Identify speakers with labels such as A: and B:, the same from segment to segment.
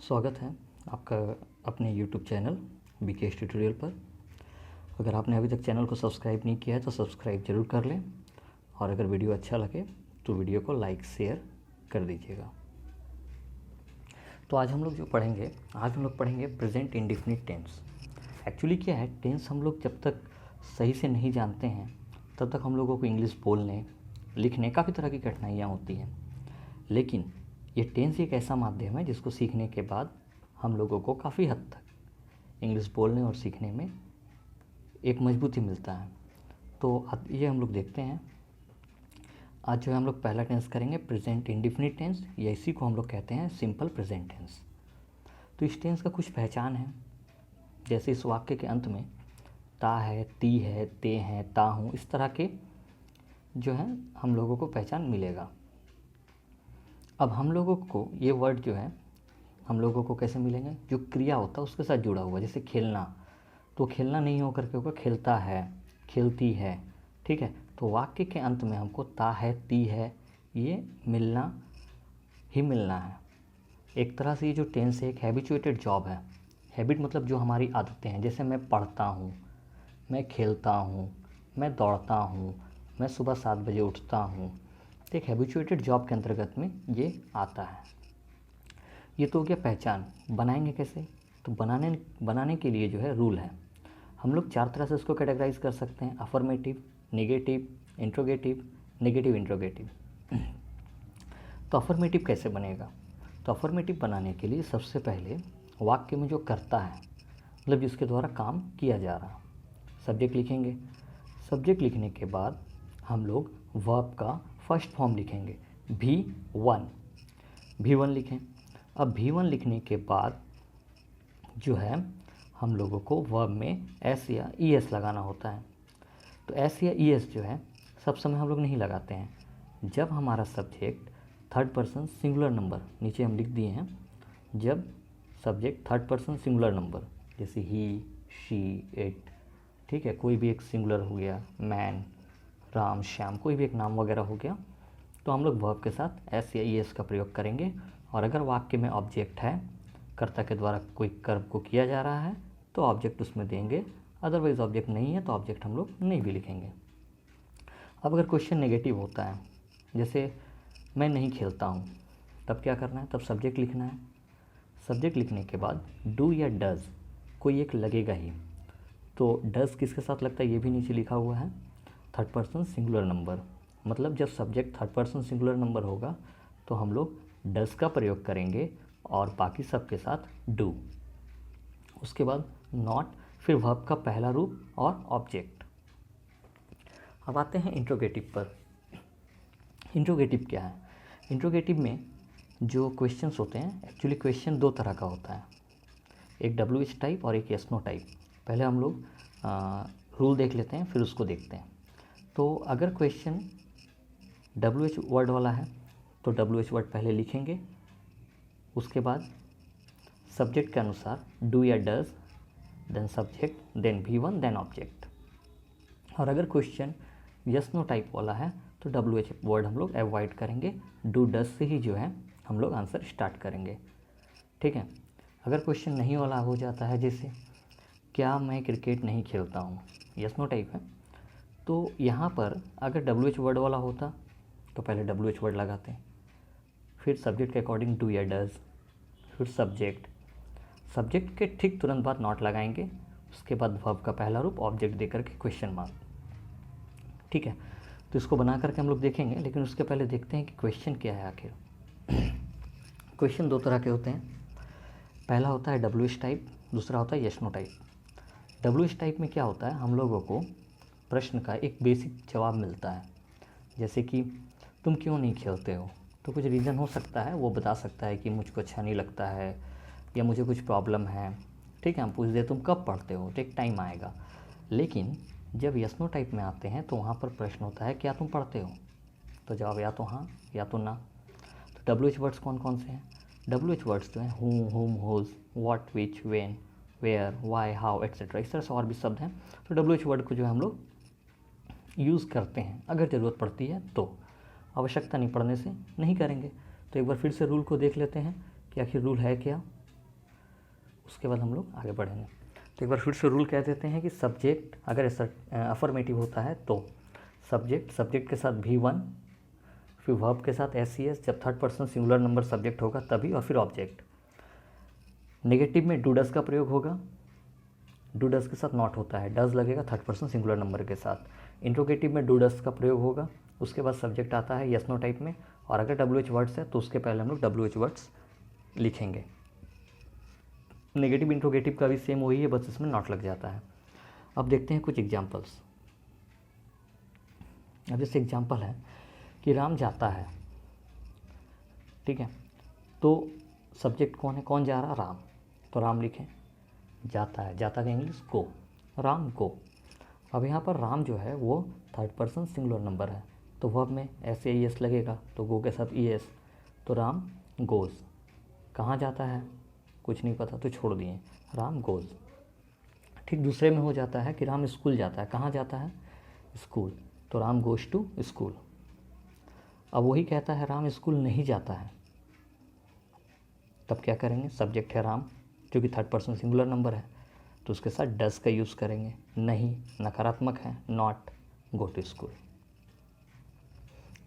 A: स्वागत है आपका अपने YouTube चैनल बीके ट्यूटोरियल पर। अगर आपने अभी तक चैनल को सब्सक्राइब नहीं किया है तो सब्सक्राइब ज़रूर कर लें, और अगर वीडियो अच्छा लगे तो वीडियो को लाइक शेयर कर दीजिएगा। तो आज हम लोग पढ़ेंगे प्रेजेंट इंडेफिनिट टेंस। एक्चुअली क्या है, टेंस हम लोग जब तक सही से नहीं जानते हैं तब तक हम लोगों को इंग्लिश बोलने लिखने काफ़ी तरह की कठिनाइयाँ होती हैं। लेकिन ये टेंस एक ऐसा माध्यम है जिसको सीखने के बाद हम लोगों को काफ़ी हद तक इंग्लिश बोलने और सीखने में एक मजबूती मिलता है। तो ये हम लोग देखते हैं। आज जो है हम लोग पहला टेंस करेंगे प्रेजेंट इंडेफिनिट टेंस, या इसी को हम लोग कहते हैं सिंपल प्रेजेंट टेंस। तो इस टेंस का कुछ पहचान है, जैसे इस वाक्य के अंत में ता है, ती है, ते हैं, ता हूँ, इस तरह के जो है हम लोगों को पहचान मिलेगा। अब हम लोगों को ये वर्ड जो है हम लोगों को कैसे मिलेंगे, जो क्रिया होता है उसके साथ जुड़ा हुआ। जैसे खेलना, तो खेलना नहीं होकर के होगा खेलता है, खेलती है, ठीक है। तो वाक्य के अंत में हमको ता है, ती है, ये मिलना ही मिलना है। एक तरह से ये जो टेंस है एक हैबिचुएटेड जॉब है। हैबिट मतलब जो हमारी आदतें हैं, जैसे मैं पढ़ता हूँ, मैं खेलता हूँ, मैं दौड़ता हूँ, मैं सुबह 7 बजे उठता हूँ। तो एक हैबिचुएटेड जॉब के अंतर्गत में ये आता है। ये तो हो गया पहचान। बनाएंगे कैसे, तो बनाने के लिए जो है रूल है। हम लोग 4 तरह से इसको कैटेगराइज कर सकते हैं: affirmative, negative, interrogative, negative interrogative. तो अफर्मेटिव कैसे बनेगा, तो अफर्मेटिव बनाने के लिए सबसे पहले वाक्य में जो करता है, मतलब जिसके द्वारा काम किया जा रहा, सब्जेक्ट लिखेंगे। सब्जेक्ट लिखने के बाद हम लोग वर्ब का फर्स्ट फॉर्म लिखेंगे, भी वन लिखें। अब भी1 लिखने के बाद जो है हम लोगों को वर्ब में एस या ई एस लगाना होता है। तो एस या ई एस जो है सब समय हम लोग नहीं लगाते हैं। जब हमारा subject third person singular number, नीचे हम लिख दिए हैं, जब subject third person singular number, जैसे ही, शी, इट, ठीक है, कोई भी एक सिंगुलर हो गया, मैन, राम, श्याम, कोई भी एक नाम वगैरह हो गया, तो हम लोग वर्ब के साथ एस या ई एस का प्रयोग करेंगे। और अगर वाक्य में ऑब्जेक्ट है, कर्ता के द्वारा कोई कर्म को किया जा रहा है, तो ऑब्जेक्ट उसमें देंगे। अदरवाइज ऑब्जेक्ट नहीं है तो ऑब्जेक्ट हम लोग नहीं भी लिखेंगे। अब अगर क्वेश्चन नेगेटिव होता है, जैसे मैं नहीं खेलता हूँ, तब क्या करना है, तब सब्जेक्ट लिखना है। सब्जेक्ट लिखने के बाद डू या डज कोई एक लगेगा ही। तो डज किसके साथ लगता है ये भी नीचे लिखा हुआ है, थर्ड पर्सन सिंगुलर नंबर। मतलब जब subject third person singular number होगा तो हम लोग डज का प्रयोग करेंगे और बाकी सब के साथ डू। उसके बाद नॉट, फिर वर्ब का पहला रूप और ऑब्जेक्ट। अब आते हैं इंट्रोगेटिव पर। इंट्रोगेटिव क्या है, इंट्रोगेटिव में जो क्वेश्चंस होते हैं, एक्चुअली क्वेश्चन 2 तरह का होता है, एक WH टाइप और एक यस नो टाइप। पहले हम लोग रूल देख लेते हैं, फिर उसको देखते हैं। तो अगर क्वेश्चन WH वर्ड वाला है तो WH वर्ड पहले लिखेंगे, उसके बाद सब्जेक्ट के अनुसार डू या डज, देन सब्जेक्ट, देन भी1, देन ऑब्जेक्ट। और अगर क्वेश्चन यस नो टाइप वाला है तो WH वर्ड हम लोग अवॉइड करेंगे, डू डज से ही जो है हम लोग आंसर स्टार्ट करेंगे, ठीक है। अगर क्वेश्चन नहीं वाला हो जाता है, जैसे क्या मैं क्रिकेट नहीं खेलता हूँ, यस नो टाइप है, तो यहाँ पर अगर WH वर्ड वाला होता तो पहले WH वर्ड लगाते हैं, फिर सब्जेक्ट के अकॉर्डिंग डू या डज, फिर सब्जेक्ट के ठीक तुरंत बाद नॉट लगाएंगे, उसके बाद वर्ब का पहला रूप, ऑब्जेक्ट देकर के क्वेश्चन मार्क, ठीक है। तो इसको बना करके हम लोग देखेंगे, लेकिन उसके पहले देखते हैं कि क्वेश्चन क्या है आखिर। क्वेश्चन 2 तरह के होते हैं, पहला होता है WH टाइप, दूसरा होता है yes no type. WH type में क्या होता है, हम लोगों को प्रश्न का एक बेसिक जवाब मिलता है, जैसे कि तुम क्यों नहीं खेलते हो, तो कुछ रीज़न हो सकता है, वो बता सकता है कि मुझको अच्छा नहीं लगता है या मुझे कुछ प्रॉब्लम है, ठीक है। हम पूछ दे तुम कब पढ़ते हो, तो एक टाइम आएगा। लेकिन जब यस नो टाइप में आते हैं तो वहाँ पर प्रश्न होता है क्या तुम पढ़ते हो, तो जवाब या तो हाँ या तो ना। तो WH वर्ड्स कौन कौन से हैं, WH वर्ड्स जो हैं who, whom, whose, what, which, when, where, why, how, etcetera, इस तरह से और भी शब्द हैं। तो WH वर्ड को जो है हम लोग यूज़ करते हैं अगर ज़रूरत पड़ती है, तो आवश्यकता नहीं पड़ने से नहीं करेंगे। तो एक बार फिर से रूल को देख लेते हैं कि आखिर रूल है क्या। उसके बाद हम लोग आगे बढ़ेंगे। तो एक बार फिर से रूल कह देते हैं कि सब्जेक्ट अगर अफर्मेटिव होता है तो सब्जेक्ट के साथ V1, फिर वर्ब के साथ SES, जब third person singular number subject होगा तभी, और फिर ऑब्जेक्ट। नेगेटिव में डू डज का प्रयोग होगा, डू डज के साथ नॉट होता है, डज लगेगा थर्ड पर्सन सिंगुलर नंबर के साथ। इंट्रोगेटिव में डू डज का प्रयोग होगा, उसके बाद सब्जेक्ट आता है यस नो टाइप में, और अगर WH वर्ड्स है तो उसके पहले हम लोग WH वर्ड्स लिखेंगे। नेगेटिव इंट्रोगेटिव का भी सेम वही है, बस इसमें नॉट लग जाता है। अब देखते हैं कुछ एग्जाम्पल्स। अब जैसे एग्जाम्पल है कि राम जाता है, ठीक है, तो सब्जेक्ट कौन है, कौन जा रहा, राम, तो राम लिखें। जाता है, जाता का इंग्लिश गो, राम गो। अब यहाँ पर राम जो है वो थर्ड पर्सन सिंगुलर नंबर है, तो वर्ब में SAES लगेगा, तो गो के साथ ES, तो राम गोज़। कहाँ जाता है कुछ नहीं पता तो छोड़ दिए, राम गोज़। ठीक दूसरे में हो जाता है कि राम स्कूल जाता है, कहाँ जाता है, स्कूल, तो राम गोज़ टू स्कूल। अब वही कहता है राम स्कूल नहीं जाता है, तब क्या करेंगे, सब्जेक्ट है राम जो कि थर्ड पर्सन सिंगुलर नंबर है, तो उसके साथ डज का यूज़ करेंगे। नहीं नकारात्मक है, नॉट, गो टू स्कूल।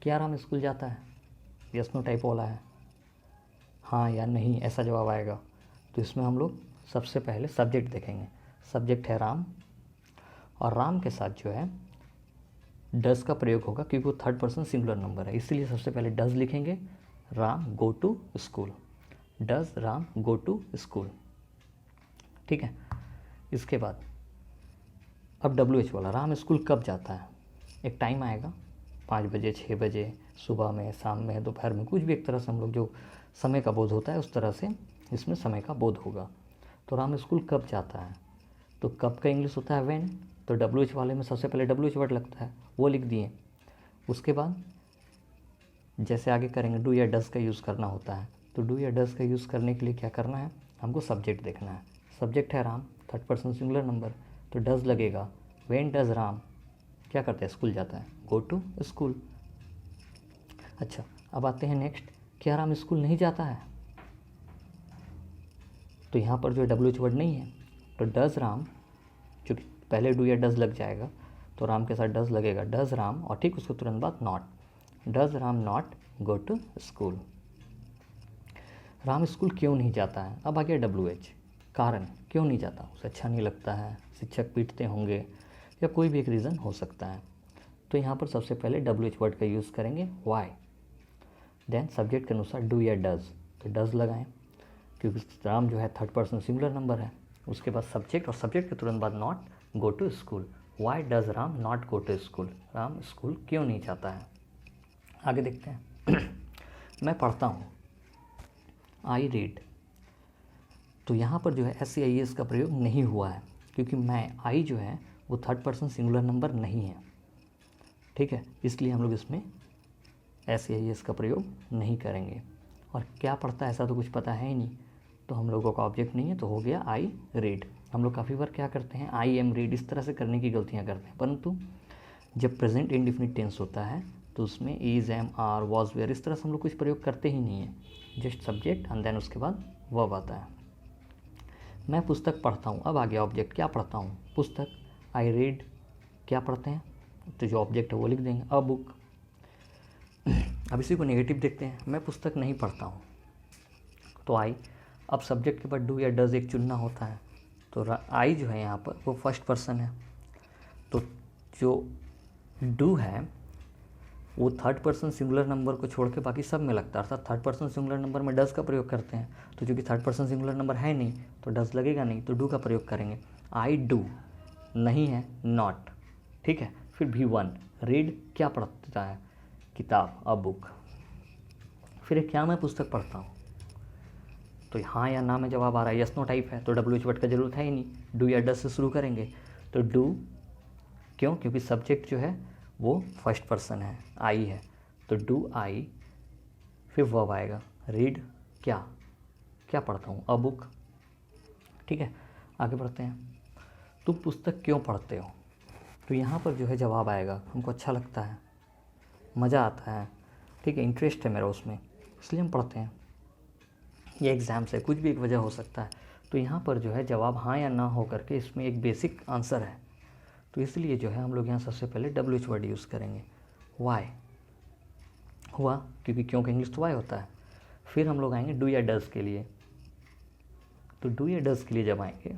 A: क्या राम स्कूल जाता है, यस नो टाइप वाला है, हाँ या नहीं ऐसा जवाब आएगा। तो इसमें हम लोग सबसे पहले सब्जेक्ट देखेंगे। सब्जेक्ट है राम, और राम के साथ जो है डज का प्रयोग होगा क्योंकि वो थर्ड पर्सन सिंगुलर नंबर है, इसीलिए सबसे पहले डज लिखेंगे, Ram go to school, does Ram go to school. ठीक है, इसके बाद अब WH वाला, राम स्कूल कब जाता है, एक टाइम आएगा 5 बजे, 6 बजे, सुबह में, शाम में, दोपहर में, कुछ भी एक तरह से हम लोग जो समय का बोध होता है उस तरह से इसमें समय का बोध होगा। तो राम स्कूल कब जाता है, तो कब का इंग्लिश होता है व्हेन, तो WH वाले में सबसे पहले WH वर्ड लगता है, वो लिख दिए। उसके बाद जैसे आगे करेंगे डू या डज का यूज़ करना होता है, तो डू या डज का यूज़ करने के लिए क्या करना है, हमको सब्जेक्ट देखना है। सब्जेक्ट है Ram, third person singular number, तो डज लगेगा। व्हेन डज राम क्या करता है, स्कूल जाता है, गो टू स्कूल। अच्छा, अब आते हैं नेक्स्ट, क्या राम स्कूल नहीं जाता है, तो यहाँ पर जो WH वर्ड नहीं है, तो डज राम, चूँकि पहले डू या डज लग जाएगा तो राम के साथ डज लगेगा, डज राम, और ठीक उसके तुरंत बाद not, does Ram not go to school. Ram school क्यों नहीं जाता है, अब आ गया WH, कारण, क्यों नहीं जाता, उसे अच्छा नहीं लगता है, शिक्षक पीटते होंगे, या कोई भी एक रीज़न हो सकता है। तो यहाँ पर सबसे पहले WH वर्ड का यूज़ करेंगे, वाई। देन सब्जेक्ट के अनुसार डू या डज, तो डज लगाएं क्योंकि राम जो है थर्ड पर्सन सिंगुलर नंबर है। उसके बाद सब्जेक्ट, और सब्जेक्ट के तुरंत बाद not, go to school. Why does Ram not go to school, Ram school क्यों नहीं जाता है। आगे देखते हैं मैं पढ़ता हूँ, आई रीड, तो यहाँ पर जो है SAIS का प्रयोग नहीं हुआ है क्योंकि मैं, आई जो है वो थर्ड पर्सन सिंगुलर नंबर नहीं है, ठीक है, इसलिए हम लोग इसमें SAIS का प्रयोग नहीं करेंगे। और क्या पढ़ता है ऐसा तो कुछ पता है ही नहीं, तो हम लोगों का ऑब्जेक्ट नहीं है, तो हो गया आई रीड। हम लोग काफ़ी बार क्या करते हैं, आई एम रीड, इस तरह से करने की गलतियाँ करते हैं, परंतु जब प्रेजेंट इंडेफिनिट टेंस होता है तो उसमें is, am, are, was, were, इस तरह से हम लोग कुछ प्रयोग करते ही नहीं है, जस्ट सब्जेक्ट एंड देन उसके बाद वर्ब आता है। मैं पुस्तक पढ़ता हूँ, अब आ गया ऑब्जेक्ट, क्या पढ़ता हूँ, पुस्तक, आई रीड, क्या पढ़ते हैं, तो जो ऑब्जेक्ट है वो लिख देंगे, अ बुक। अब इसी को नेगेटिव देखते हैं, मैं पुस्तक नहीं पढ़ता हूँ, तो आई, अब सब्जेक्ट के बाद डू या डज एक चुनना होता है, तो आई जो है यहाँ पर वो फर्स्ट पर्सन है, तो जो डू है वो थर्ड पर्सन सिंगुलर नंबर को छोड़ के बाकी सब में लगता है, अर्थात थर्ड पर्सन सिंगुलर नंबर में डज का प्रयोग करते हैं, तो चूँकि थर्ड पर्सन सिंगुलर नंबर है नहीं तो डज लगेगा नहीं, तो डू का प्रयोग करेंगे। आई डू नहीं है, नॉट, ठीक है, फिर V1 रीड, क्या पढ़ता है, किताब, अ बुक। फिर क्या मैं पुस्तक पढ़ता हूँ, तो हाँ या ना में जवाब आ रहा है, यस नो टाइप है, तो WH वर्ड का जरूरत है ही नहीं, डू या डज से शुरू करेंगे, तो डू, क्यों, क्योंकि सब्जेक्ट जो है वो फर्स्ट पर्सन है, आई है, तो डू आई, फिर वर्ब आएगा, रीड, क्या, क्या पढ़ता हूँ, अ बुक। ठीक है, आगे बढ़ते हैं, तुम पुस्तक क्यों पढ़ते हो, तो यहाँ पर जो है जवाब आएगा, हमको अच्छा लगता है, मज़ा आता है, ठीक है, इंटरेस्ट है मेरा उसमें, इसलिए हम पढ़ते हैं, ये एग्ज़ाम से कुछ भी एक वजह हो सकता है, तो यहाँ पर जो है जवाब हाँ या ना हो करके इसमें एक बेसिक आंसर है, तो इसलिए जो है हम लोग यहाँ सबसे पहले WH वर्ड यूज़ करेंगे। वाई हुआ, क्योंकि क्यों का इंग्लिश तो वाई होता है। फिर हम लोग आएंगे डू या डज के लिए। तो डू या डज के लिए जब आएंगे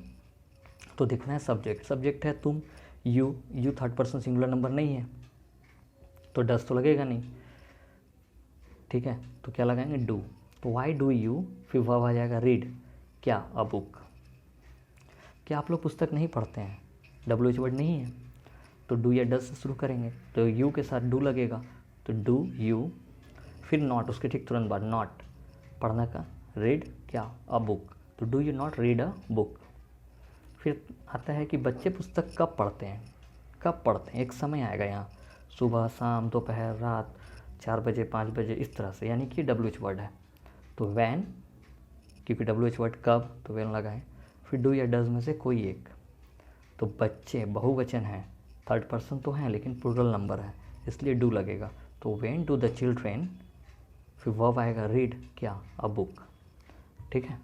A: तो देखना है सब्जेक्ट, सब्जेक्ट है तुम, you third person singular number नहीं है तो डज तो लगेगा नहीं, ठीक है। तो क्या लगाएंगे, डू। तो वाई डू यू, फिर वर्ब आ जाएगा रीड, क्या, अ बुक। क्या आप लोग पुस्तक नहीं पढ़ते हैं, WH वर्ड नहीं है, तो डू या डज से शुरू करेंगे, तो यू के साथ डू लगेगा, तो डू यू, फिर नॉट, उसके ठीक तुरंत बाद नॉट, पढ़ना का, रीड, क्या, अ बुक, तो do you not read a book. फिर आता है कि बच्चे पुस्तक कब पढ़ते हैं, कब पढ़ते हैं, एक समय आएगा यहाँ, सुबह, शाम, दोपहर, रात, 4 बजे, 5 बजे, इस तरह से, यानी कि WH वर्ड है। तो वैन, क्योंकि WH वर्ड कब, तो वैन लगाएं। फिर डू या डज में से कोई एक, तो बच्चे बहुवचन है, थर्ड पर्सन तो है लेकिन प्लूरल नंबर है, इसलिए डू लगेगा, तो व्हेन डू द चिल्ड्रेन, फिर वर्ब आएगा रीड, क्या, अ बुक, ठीक है।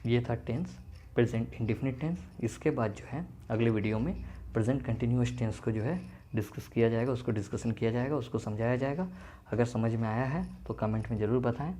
A: ये था टेंस, प्रेजेंट इंडेफिनिट टेंस। इसके बाद जो है अगले वीडियो में प्रेजेंट कंटिन्यूअस टेंस को जो है डिस्कस किया जाएगा, उसको डिस्कशन किया जाएगा, उसको समझाया जाएगा। अगर समझ में आया है तो कमेंट में ज़रूर बताएं।